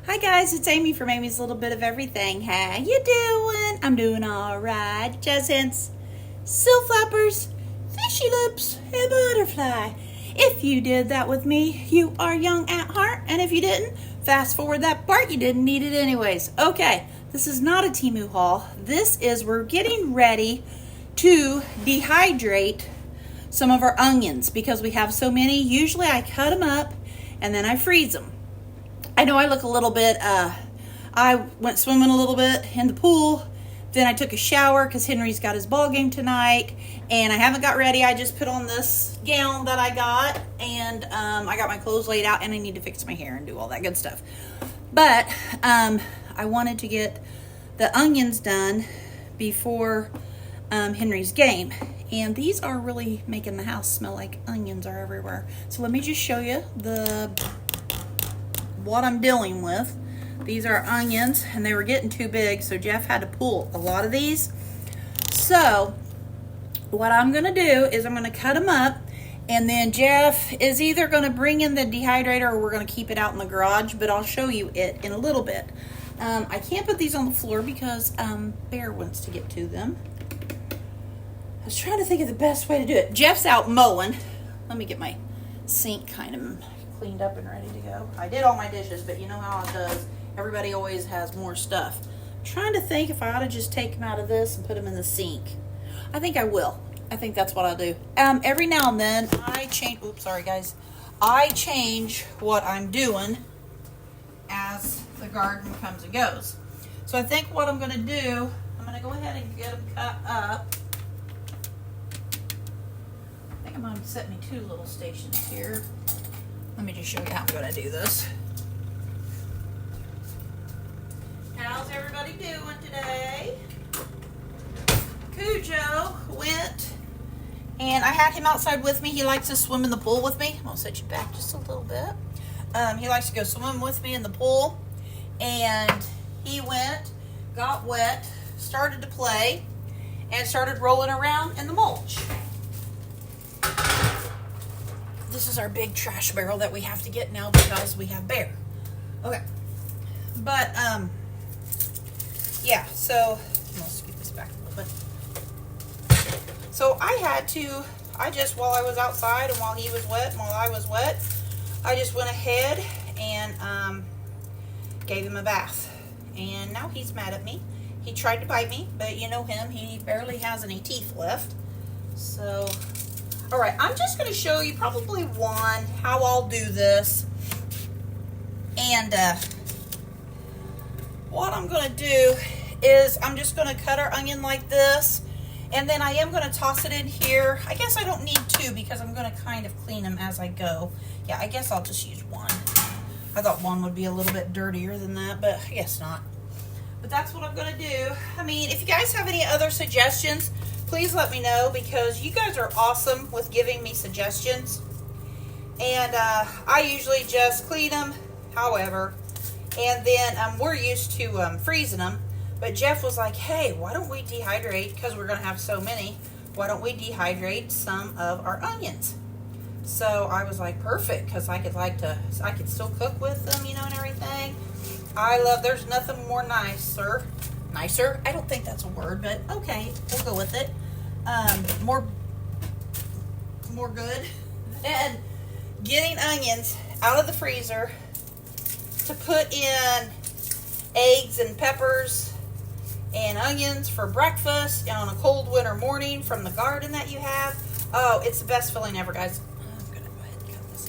Hi guys, it's Amy from Amy's Little Bit of Everything. How you doing? I'm doing alright. Jazz hands, sill flappers, fishy lips, and butterfly. If you did that with me, you are young at heart. And if you didn't, fast forward that part. You didn't need it anyways. Okay, this is not a Temu haul. We're getting ready to dehydrate some of our onions because we have so many. Usually I cut them up and then I freeze them. I know I look a little bit, I went swimming a little bit in the pool. Then I took a shower because Henry's got his ball game tonight. And I haven't got ready. I just put on this gown that I got. And I got my clothes laid out. And I need to fix my hair and do all that good stuff. But I wanted to get the onions done before Henry's game. And these are really making the house smell like onions are everywhere. So let me just show you what I'm dealing with. These are onions and they were getting too big, so Jeff had to pull a lot of these. So what I'm gonna do is I'm gonna cut them up, and then Jeff is either gonna bring in the dehydrator or we're gonna keep it out in the garage, but I'll show you it in a little bit. I can't put these on the floor because Bear wants to get to them. I was trying to think of the best way to do it. Jeff's out mowing. Let me get my sink kind of cleaned up and ready to go. I did all my dishes, but you know how it does. Everybody always has more stuff. I'm trying to think if I ought to just take them out of this and put them in the sink. I think I will. I think that's what I'll do. Every now and then I change, oops, sorry guys. I change what I'm doing as the garden comes and goes. So I think what I'm gonna do, I'm gonna go ahead and get them cut up. I think I'm gonna set me two little stations here. Let me just show you how I'm going to do this. How's everybody doing today? Cujo went, and I had him outside with me. He likes to swim in the pool with me. I'm going to set you back just a little bit. He likes to go swim with me in the pool. And he went, got wet, started to play, and started rolling around in the mulch. This is our big trash barrel that we have to get now because we have Bear. Okay. But, yeah, so, I'll scoot this back a little bit. So I had to, while I was outside and while he was wet and while I was wet, I just went ahead and gave him a bath. And now he's mad at me. He tried to bite me, but you know him, he barely has any teeth left. So, all right, I'm just going to show you probably how I'll do this. And what I'm going to do is I'm just going to cut our onion like this. And then I am going to toss it in here. I guess I don't need two because I'm going to kind of clean them as I go. Yeah, I guess I'll just use one. I thought one would be a little bit dirtier than that, but I guess not. But that's what I'm going to do. I mean, if you guys have any other suggestions, please let me know because you guys are awesome with giving me suggestions. And I usually just clean them, however. And then we're used to freezing them. But Jeff was like, hey, why don't we dehydrate, because we're going to have so many, why don't we dehydrate some of our onions? So I was like, perfect, because I could still cook with them, you know, and everything. There's nothing more nicer, I don't think that's a word, but okay, we'll go with it. More good than getting onions out of the freezer to put in eggs and peppers and onions for breakfast on a cold winter morning from the garden that you have. Oh, it's the best feeling ever, guys. I'm gonna go ahead and cut this.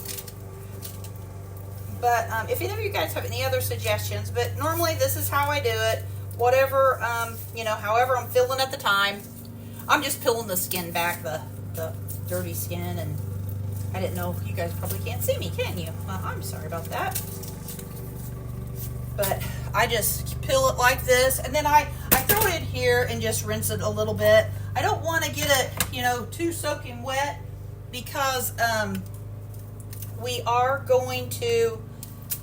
But if any of you guys have any other suggestions, but normally this is how I do it. Whatever, however I'm feeling at the time. I'm just peeling the skin back, the dirty skin, and I didn't know, you guys probably can't see me, can you? Well, I'm sorry about that. But I just peel it like this, and then I throw it in here and just rinse it a little bit. I don't want to get it, too soaking wet because we are going to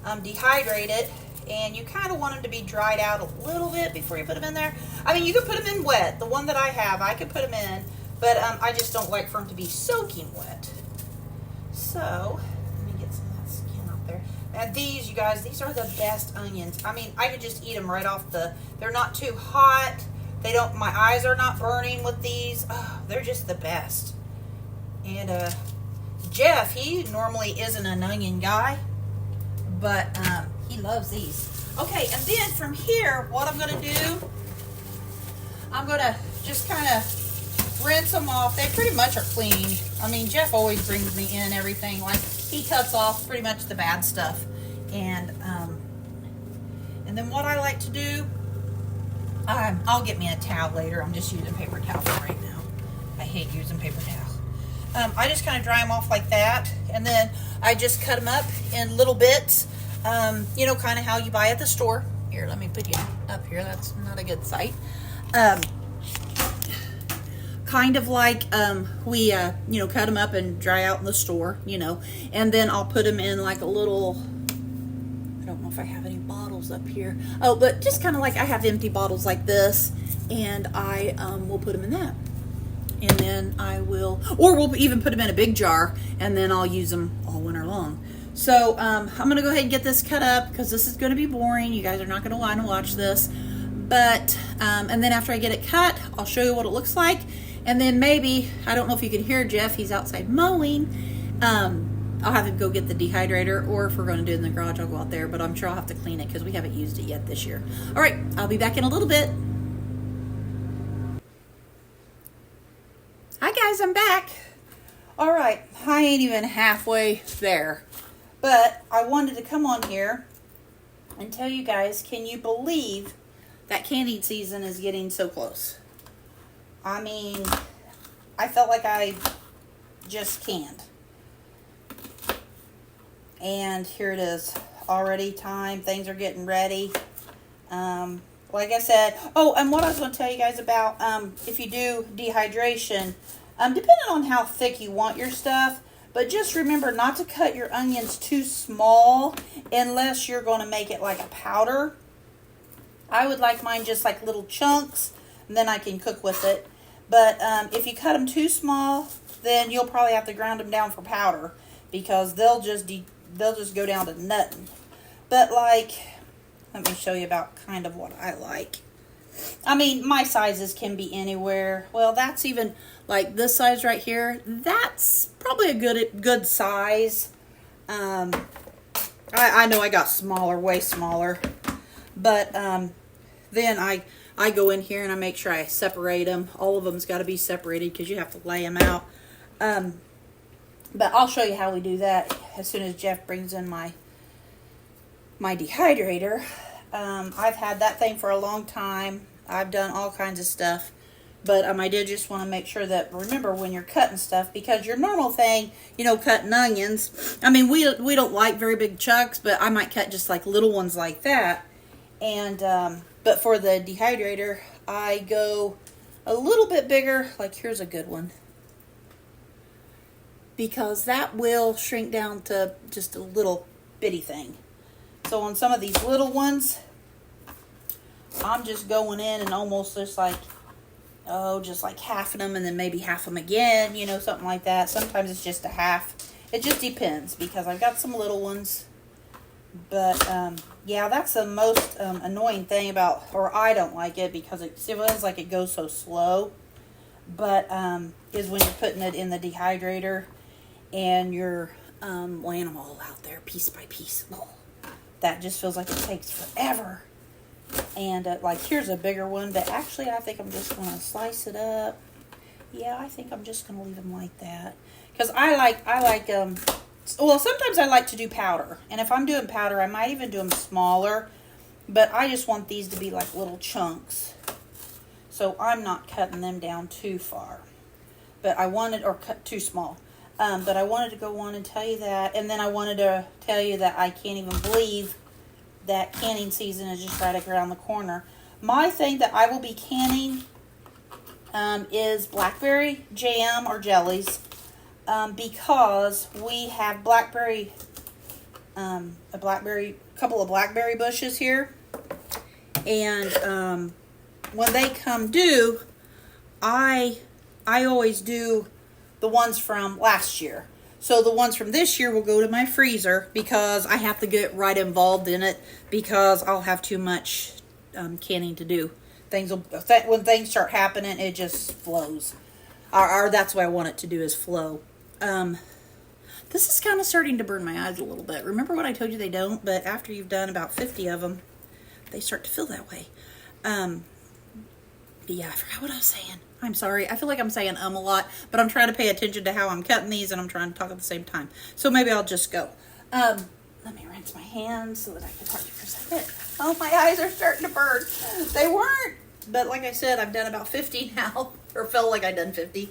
dehydrate it. And you kind of want them to be dried out a little bit before you put them in there. I mean, you could put them in wet. The one that I have, I could put them in. But I just don't like for them to be soaking wet. So, let me get some of that skin out there. And these, you guys, these are the best onions. I mean, I could just eat them right off they're not too hot. My eyes are not burning with these. Oh, they're just the best. And Jeff, he normally isn't an onion guy, but he loves these. Okay, and then from here, what I'm gonna do, I'm gonna just kind of rinse them off. They pretty much are clean. I mean, Jeff always brings me in everything. Like, he cuts off pretty much the bad stuff. And then what I like to do, I'll get me a towel later. I'm just using paper towel for right now. I hate using paper towel. I just kind of dry them off like that, and then I just cut them up in little bits, you know, kind of how you buy at the store. Here, let me put you up here. That's not a good sight. Kind of like we, you know, cut them up and dry out in the store, you know, and then I'll put them in like a little, I don't know if I have any bottles up here. Oh, but just kind of like I have empty bottles like this, and I will put them in that. And then I will, or we'll even put them in a big jar, and then I'll use them all winter long. So I'm going to go ahead and get this cut up because this is going to be boring. You guys are not going to want to watch this. But, and then after I get it cut, I'll show you what it looks like. And then maybe, I don't know if you can hear Jeff, he's outside mowing. I'll have him go get the dehydrator, or if we're going to do it in the garage, I'll go out there. But I'm sure I'll have to clean it because we haven't used it yet this year. All right, I'll be back in a little bit. Hi guys, I'm back. All right, I ain't even halfway there, but I wanted to come on here and tell you guys, can you believe that canning season is getting so close? I mean, I felt like I just canned. And here it is, already time, things are getting ready. Like I said, oh, and what I was going to tell you guys about, if you do dehydration, depending on how thick you want your stuff, but just remember not to cut your onions too small unless you're going to make it like a powder. I would like mine just like little chunks, and then I can cook with it. But if you cut them too small, then you'll probably have to grind them down for powder because they'll just go down to nothing. But like, let me show you about kind of what I like. I mean, my sizes can be anywhere. Well, that's even like this size right here. That's probably a good size. I know I got smaller, way smaller. But then I go in here and I make sure I separate them. All of them's got to be separated because you have to lay them out. But I'll show you how we do that as soon as Jeff brings in my dehydrator. I've had that thing for a long time. I've done all kinds of stuff. But I did just want to make sure that, remember when you're cutting stuff, because your normal thing, you know, cutting onions, I mean, we don't like very big chunks, but I might cut just like little ones like that. And, but for the dehydrator, I go a little bit bigger. Like, here's a good one. Because that will shrink down to just a little bitty thing. So on some of these little ones, I'm just going in and almost just like, just like halving them and then maybe half them again, you know, something like that. Sometimes it's just a half. It just depends because I've got some little ones. But, yeah, that's the most annoying thing about, or I don't like it because it feels like it goes so slow. But, is when you're putting it in the dehydrator and you're laying them all out there piece by piece. Oh, that just feels like it takes forever. And like here's a bigger one, but actually I think I'm just going to slice it up. Yeah, I think I'm just going to leave them like that. Because I like, well, sometimes I like to do powder. And if I'm doing powder, I might even do them smaller. But I just want these to be like little chunks. So I'm not cutting them down too far. But I wanted, or cut too small. But I wanted to go on and tell you that. And then I wanted to tell you that I can't even believe that canning season is just right around the corner. My thing that I will be canning is blackberry jam or jellies. Because we have couple of blackberry bushes here. And when they come due, I always do the ones from last year. So the ones from this year will go to my freezer because I have to get right involved in it because I'll have too much canning to do. When things start happening, it just flows. Or that's what I want it to do, is flow. This is kind of starting to burn my eyes a little bit. Remember what I told you they don't? But after you've done about 50 of them, they start to feel that way. Yeah, I forgot what I was saying. I'm sorry. I feel like I'm saying a lot, but I'm trying to pay attention to how I'm cutting these, and I'm trying to talk at the same time. So maybe I'll just go. Let me rinse my hands so that I can talk to you for a second. Oh, my eyes are starting to burn. They weren't. But like I said, I've done about 50 now, or felt like I'd done 50.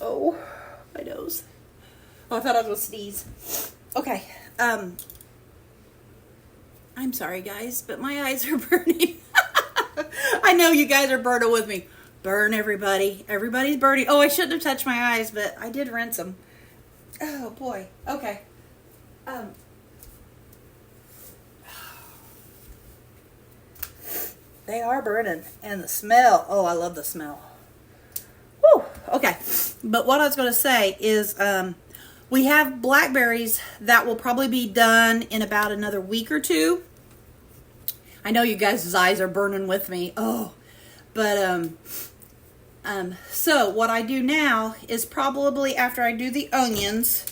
Oh, my nose. Oh, I thought I was going to sneeze. Okay. I'm sorry, guys, but my eyes are burning. I know you guys are burning with me. Burn, everybody. Everybody's burning. Oh, I shouldn't have touched my eyes, but I did rinse them. Oh, boy. Okay. They are burning. And the smell. Oh, I love the smell. Whew. Okay. But what I was going to say is we have blackberries that will probably be done in about another week or two. I know you guys' eyes are burning with me. Oh. But so what I do now is probably after I do the onions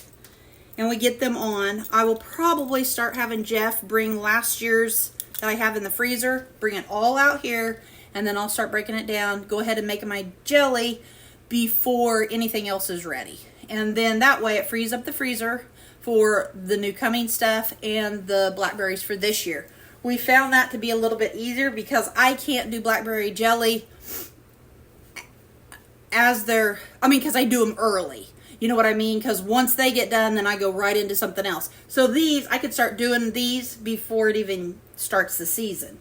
and we get them on, I will probably start having Jeff bring last year's that I have in the freezer, bring it all out here, and then I'll start breaking it down, go ahead and make my jelly before anything else is ready. And then that way it frees up the freezer for the new coming stuff and the blackberries for this year. We found that to be a little bit easier because I can't do blackberry jelly because I do them early. You know what I mean? Because once they get done, then I go right into something else. So these, I could start doing these before it even starts the season.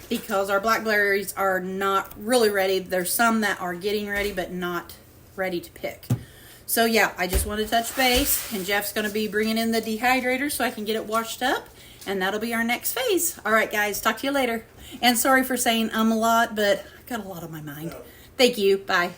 Because our blackberries are not really ready. There's some that are getting ready, but not ready to pick. So yeah, I just want to touch base. And Jeff's going to be bringing in the dehydrator so I can get it washed up. And that'll be our next phase. All right, guys. Talk to you later. And sorry for saying a lot, but I got a lot on my mind. Thank you. Bye.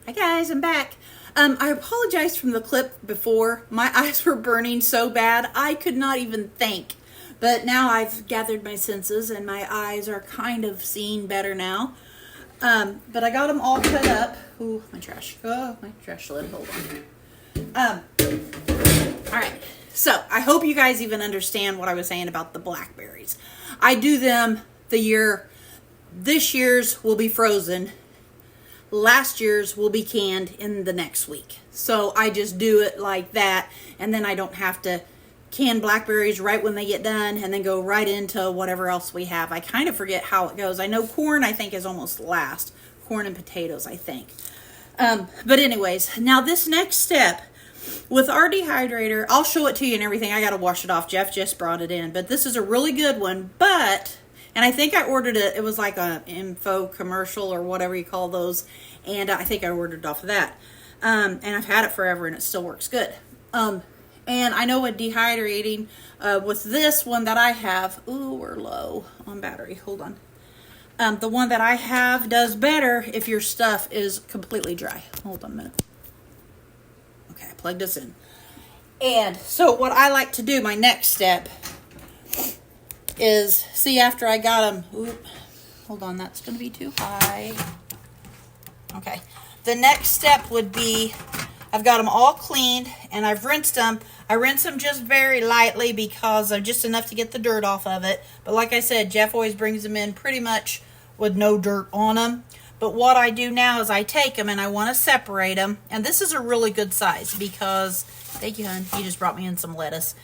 Hi guys, I'm back. I apologize from the clip before. My eyes were burning so bad I could not even think. But now I've gathered my senses and my eyes are kind of seeing better now. But I got them all cut up. Ooh, my trash. Oh, my trash lid. Hold on. Alright, so I hope you guys even understand what I was saying about the blackberries. I do them this year's will be frozen. Last year's will be canned in the next week. So I just do it like that, and then I don't have to can blackberries right when they get done and then go right into whatever else we have. I kind of forget how it goes. I know corn, I think, is almost last. Corn and potatoes, I think. But anyways, now this next step with our dehydrator, I'll show it to you and everything. I got to wash it off. Jeff just brought it in, but this is a really good one. And I think I ordered it. It was like a info commercial or whatever you call those. And I think I ordered it off of that. And I've had it forever and it still works good. And I know with dehydrating, with this one that I have, ooh, we're low on battery. Hold on. The one that I have does better if your stuff is completely dry. Hold on a minute. Okay, I plugged this in. And so what I like to do, my next step, is see after I got them. Ooh, hold on, that's going to be too high. Okay. The next step would be I've got them all cleaned and I've rinsed them. I rinse them just very lightly because they're just enough to get the dirt off of it. But like I said, Jeff always brings them in pretty much with no dirt on them. But what I do now is I take them and I want to separate them. And this is a really good size because, thank you, hon, you just brought me in some lettuce.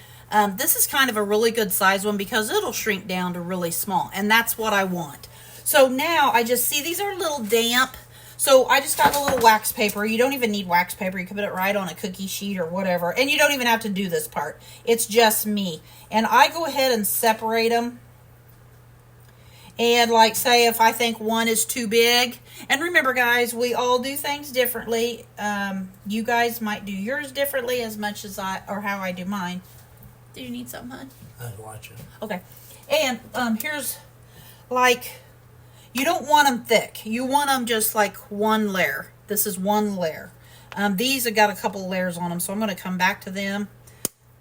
This is kind of a really good size one because it'll shrink down to really small. And that's what I want. So now I just see these are a little damp. So I just got a little wax paper. You don't even need wax paper. You can put it right on a cookie sheet or whatever. And you don't even have to do this part. It's just me. And I go ahead and separate them. And like say if I think one is too big. And remember guys, we all do things differently. You guys might do yours differently as much as how I do mine. Do you need something, hon? I'd watch it. Okay. And here's like, you don't want them thick. You want them just like one layer. This is one layer. These have got a couple layers on them, so I'm going to come back to them.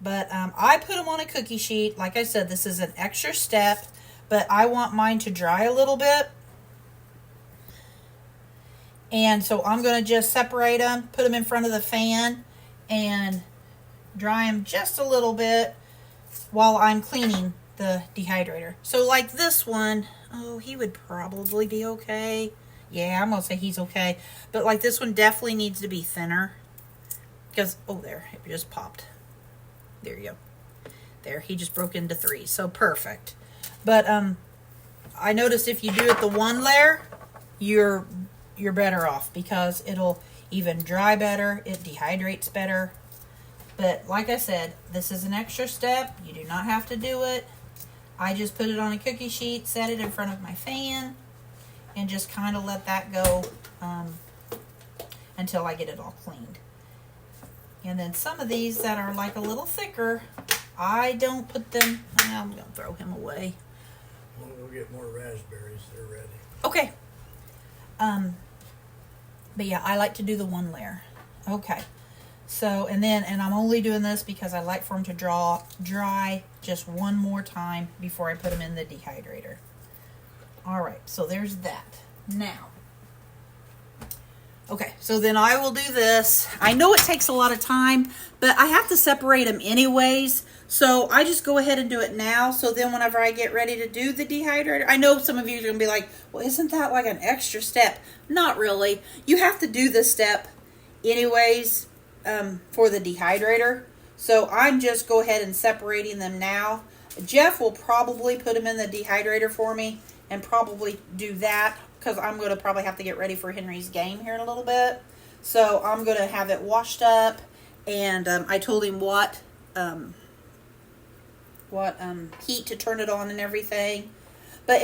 But I put them on a cookie sheet. Like I said, this is an extra step, but I want mine to dry a little bit. And so I'm going to just separate them, put them in front of the fan, and dry them just a little bit while I'm cleaning the dehydrator. So like this one, oh, he would probably be okay. Yeah, I'm going to say he's okay. But like this one definitely needs to be thinner. Because, oh, there, it just popped. There you go. There, he just broke into 3. So perfect. But I noticed if you do it the one layer, you're better off because it'll even dry better. It dehydrates better. But like I said, this is an extra step. You do not have to do it. I just put it on a cookie sheet, set it in front of my fan, and just kind of let that go until I get it all cleaned. And then some of these that are like a little thicker, I don't put them, I'm going to throw him away. I'm going to go get more raspberries. They're ready. Okay. But yeah, I like to do the one layer. Okay. So, and I'm only doing this because I like for them to dry just one more time before I put them in the dehydrator. All right, so there's that. Now, okay, so then I will do this. I know it takes a lot of time, but I have to separate them anyways. So I just go ahead and do it now. So then whenever I get ready to do the dehydrator, I know some of you are going to be like, well, isn't that like an extra step? Not really. You have to do this step anyways for the dehydrator. So I'm just go ahead and separating them now. Jeff will probably put them in the dehydrator for me and probably do that because I'm going to probably have to get ready for Henry's game here in a little bit. So I'm going to have it washed up, and I told him what heat to turn it on and everything. But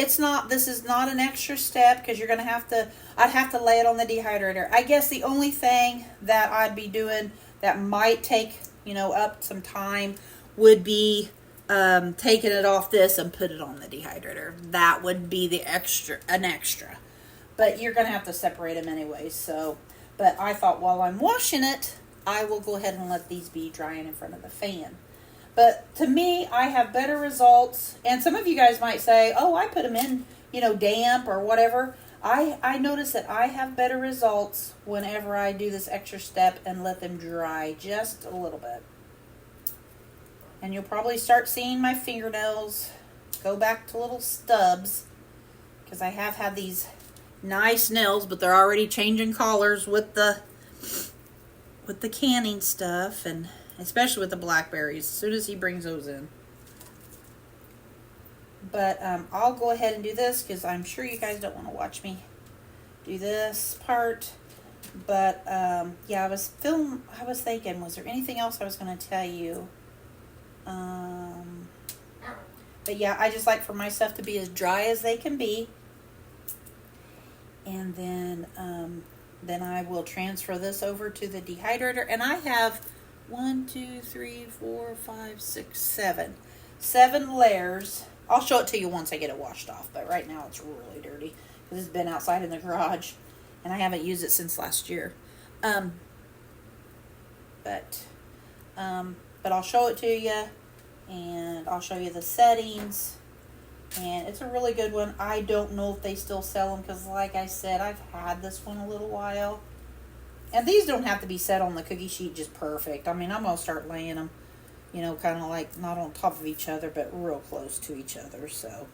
this is not an extra step because you're going to I'd have to lay it on the dehydrator. I guess the only thing that I'd be doing that might take, up some time would be taking it off this and put it on the dehydrator. That would be an extra. But you're going to have to separate them anyway. So, but I thought while I'm washing it, I will go ahead and let these be drying in front of the fan. But to me, I have better results. And some of you guys might say, oh, I put them in, damp or whatever. I notice that I have better results whenever I do this extra step and let them dry just a little bit. And you'll probably start seeing my fingernails go back to little stubs because I have had these nice nails, but they're already changing colors with the canning stuff, and especially with the blackberries as soon as he brings those in. But I'll go ahead and do this because I'm sure you guys don't want to watch me do this part. But yeah, I was thinking, was there anything else I was going to tell you? But yeah, I just like for my stuff to be as dry as they can be. And then I will transfer this over to the dehydrator. And I have 7 layers. I'll show it to you once I get it washed off. But right now it's really dirty because it's been outside in the garage. And I haven't used it since last year. But I'll show it to you. And I'll show you the settings. And it's a really good one. I don't know if they still sell them because, like I said, I've had this one a little while. And these don't have to be set on the cookie sheet just perfect. I mean, I'm going to start laying them, kind of like not on top of each other, but real close to each other. So,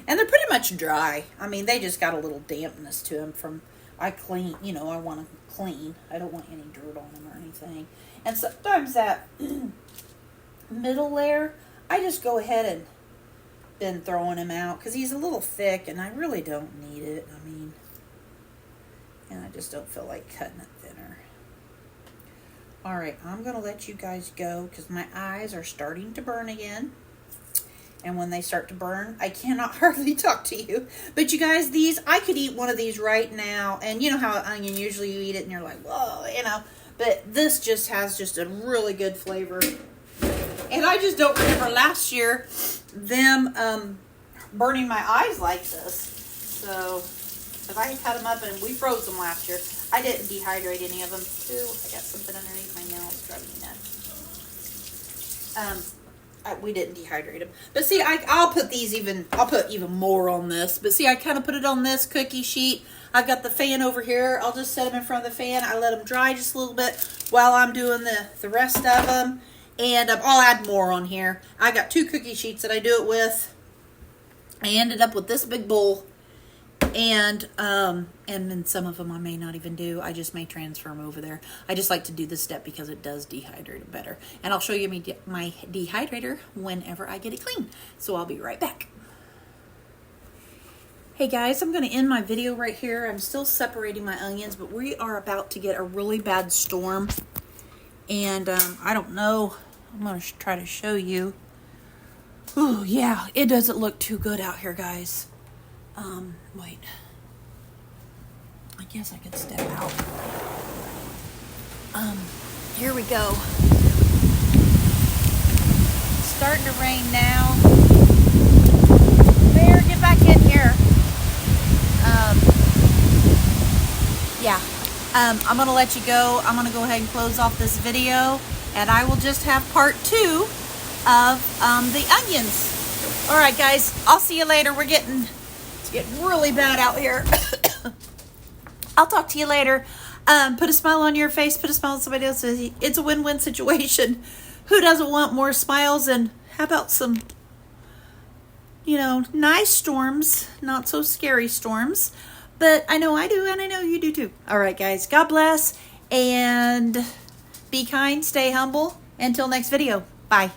and they're pretty much dry. I mean, they just got a little dampness to them from I clean. I want to clean. I don't want any dirt on them or anything. And sometimes that middle layer, I just go ahead and been throwing him out because he's a little thick and I really don't need it. I mean, and I just don't feel like cutting it thinner. All right, I'm going to let you guys go because my eyes are starting to burn again. And when they start to burn, I cannot hardly talk to you. But you guys, I could eat one of these right now. And you know how onion, usually you eat it and you're like, whoa, But this just has just a really good flavor. And I just don't remember last year them burning my eyes like this. So, if I cut them up, and we froze them last year. I didn't dehydrate any of them. Ooh, I got something underneath my nails driving me nuts. We didn't dehydrate them. But see, I'll put even more on this. But see, I kind of put it on this cookie sheet. I've got the fan over here. I'll just set them in front of the fan. I let them dry just a little bit while I'm doing the rest of them. And I'll add more on here. I got 2 cookie sheets that I do it with. I ended up with this big bowl. And then some of them I may not even do. I just may transfer them over there. I just like to do this step because it does dehydrate it better. And I'll show you my dehydrator whenever I get it clean. So I'll be right back. Hey guys, I'm going to end my video right here. I'm still separating my onions, but we are about to get a really bad storm. And I don't know. I'm going to try to show you. Oh yeah, it doesn't look too good out here, guys. Wait. I guess I could step out. Here we go. It's starting to rain now. Bear, get back in here. Yeah. I'm going to let you go. I'm going to go ahead and close off this video, and I will just have part 2 of the onions. All right, guys. I'll see you later. It's getting really bad out here. I'll talk to you later. Put a smile on your face. Put a smile on somebody else's. It's a win-win situation. Who doesn't want more smiles? And how about some, nice storms, not so scary storms. But I know I do, and I know you do too. All right, guys. God bless. And be kind. Stay humble. Until next video. Bye.